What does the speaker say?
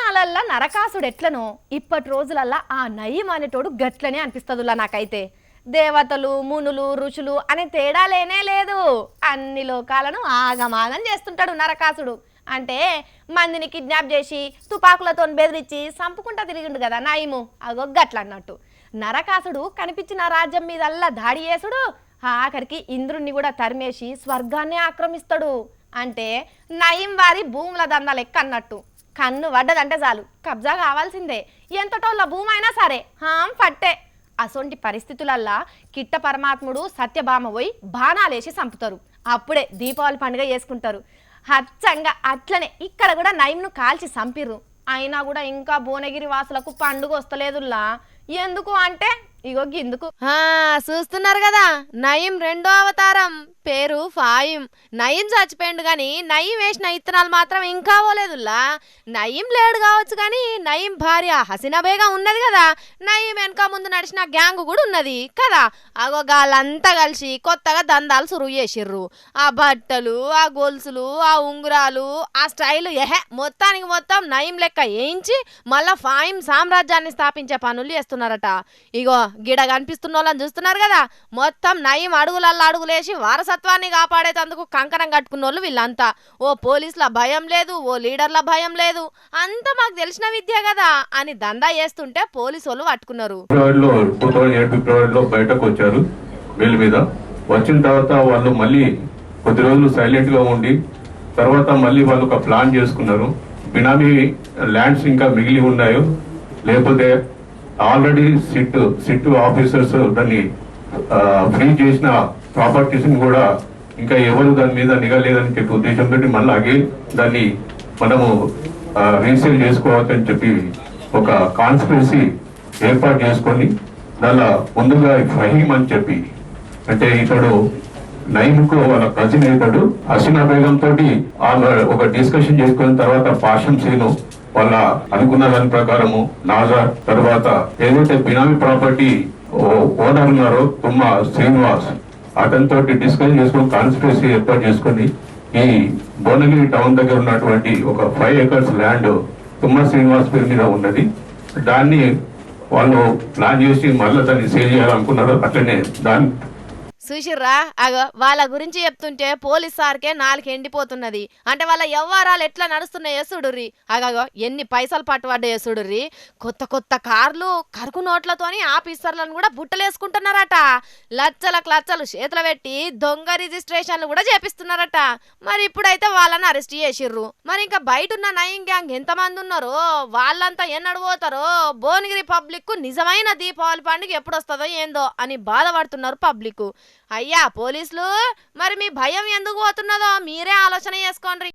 పురాణాలల్లా నరకాసుడు ఎట్లనో ఇప్పటి రోజులల్లా ఆ నయీం అనేటోడు గట్లనే అనిపిస్తదులా నాకైతే. దేవతలు మునులు ఋషులు అనే తేడా లేనే లేదు. అన్ని లోకాలను ఆగమాగం చేస్తుంటాడు నరకాసుడు. అంటే మందిని కిడ్నాప్ చేసి తుపాకులతో బెదిరించి సంపుకుంటా తిరిగిండు కదా నయీము. అగో గట్ల అన్నట్టు నరకాసుడు కనిపించిన రాజ్యం మీదల్లా దాడి చేసుడు, ఆఖరికి ఇంద్రుణ్ణి కూడా తరిమేసి స్వర్గాన్ని ఆక్రమిస్తాడు. అంటే నయీం వారి భూముల దందా లెక్క అన్నట్టు. కన్ను వడ్డదంటే చాలు కబ్జా కావాల్సిందే, ఎంతటోళ్ళ భూమి అయినా సరే హాం పట్టే. అసొంటి పరిస్థితులల్లా కిట్ట పరమాత్ముడు సత్యభామ పోయి బాణాలేసి చంపుతారు. అప్పుడే దీపావళి పండుగ చేసుకుంటారు. హచ్చంగా అట్లనే ఇక్కడ కూడా నయీంను కాల్చి చంపిర్రు. అయినా కూడా ఇంకా భువనగిరి వాసులకు పండుగ వస్తలేదుల్లా. ఎందుకు అంటే ఇగో గిందుకు. చూస్తున్నారు కదా, నయీం రెండో అవతారం, పేరు ఫాయిం. నయీం చచ్చిపోయిండు గాని నయీం వేసిన ఇత్తనాలు మాత్రం ఇంకా పోలేదుల్లా. నయీం లేడు కావచ్చు కానీ నయీం భార్య హసీనా బేగం ఉన్నది కదా, నయీం వెనక ముందు నడిచిన గ్యాంగ్ కూడా ఉన్నది కదా. అగో గాళ్ళంతా కలిసి కొత్తగా దందాలు సురువు చేసిర్రు. ఆ బట్టలు, ఆ గొలుసులు, ఆ ఉంగురాలు, ఆ స్టైలు మొత్తానికి మొత్తం నయీం లెక్క వేయించి మళ్ళా ఫాయిం సామ్రాజ్యాన్ని స్థాపించే పనులు చేస్తున్నారట. ఇగో గిడ కనిపిస్తున్న వాళ్ళని చూస్తున్నారు కదా, మొత్తం నయీం అడుగులల్లా అడుగులేసి వారసత్వాన్ని కాపాడేటందుకు కంకణం కట్టుకున్న వాళ్ళు వీళ్ళంతా. ఓ పోలీసుల భయం లేదు, ఓ లీడర్ల భయం లేదు, అంతా మాకు తెలిసిన విద్య కదా అని దందా చేస్తుంటే పోలీసు వాళ్ళు పట్టుకున్నారు. ఫిబ్రవరిలో బయటకు వచ్చారు వీళ్ళ మీద. వచ్చిన తర్వాత వాళ్ళు మళ్ళీ కొద్ది రోజులు సైలెంట్ గా ఉండి తర్వాత మళ్ళీ వాళ్ళు ఒక ప్లాన్ చేసుకున్నారు. బినామీ ల్యాండ్స్ ఇంకా మిగిలి ఉన్నాయో లేకపోతే ఆల్రెడీ సిట్ ఆఫీసర్స్ దాన్ని ఫ్రీ చేసిన ప్రాపర్టీస్ కూడా ఇంకా ఎవరు దాని మీద నిఘా లేదని చెప్పి ఉద్దేశంతో మళ్ళీ అగైన్ దాన్ని మనము రీసేల్ చేసుకోవచ్చని చెప్పి ఒక కాన్స్పిరసీ ఏర్పాటు చేసుకొని దానిలో ముందుగా ఫహీం అని చెప్పి, అంటే ఇతడు నయీంకు వాళ్ళ కజిన్ అవుతాడు. హసీనా బేగం తోటి ఆమె ఒక డిస్కషన్ చేసుకున్న తర్వాత పాషం సీను వాళ్ళ అనుకున్న దాని ప్రకారము నాజర్ తర్వాత ఏదైతే బినామీ ప్రాపర్టీ ఓనర్ ఉన్నారో తుమ్మ శ్రీనివాస్ అతనితో డిస్కస్ చేసుకుని కాన్స్పిరసీ ఏర్పాటు చేసుకుని ఈ భువనగిరి టౌన్ దగ్గర ఉన్నటువంటి ఒక 5 acres ల్యాండ్ తుమ్మ శ్రీనివాస్ పేరు మీద ఉన్నది. దాన్ని వాళ్ళు ప్లాన్ చేసి మళ్ళీ దాన్ని సేల్ చేయాలనుకున్నారు. అట్లనే దాన్ని చూసిర్రా, అగో వాళ్ళ గురించి చెప్తుంటే పోలీస్ సార్కే నాలుగు ఎండిపోతున్నది. అంటే వాళ్ళ వ్యవహారాలు ఎట్లా నడుస్తున్నాయో చూడుర్రి. అగో ఎన్ని పైసలు పట్టుబడ్డాయో చూడుర్రి. కొత్త కొత్త కార్లు కరుకు నోట్లతోని ఆఫీసర్లను కూడా బుట్టలేసుకుంటున్నారట. లచ్చలకు లచ్చలు చేతులు పెట్టి దొంగ రిజిస్ట్రేషన్లు కూడా చేపిస్తున్నారట. మరి ఇప్పుడైతే వాళ్ళని అరెస్ట్ చేసిర్రు. మరి ఇంకా బయట ఉన్న నయీం గ్యాంగ్ ఎంతమంది ఉన్నారో వాళ్ళంతా ఎన్నడు పోతారో, భువనగిరి పబ్లిక్ నిజమైన దీపావళి పండుగ ఎప్పుడు వస్తుందో ఏందో అని బాధపడుతున్నారు పబ్లిక్. అయ్యా పోలీసులు, మరి మీ భయం ఎందుకు పోతున్నదో మీరే ఆలోచన చేసుకోండి.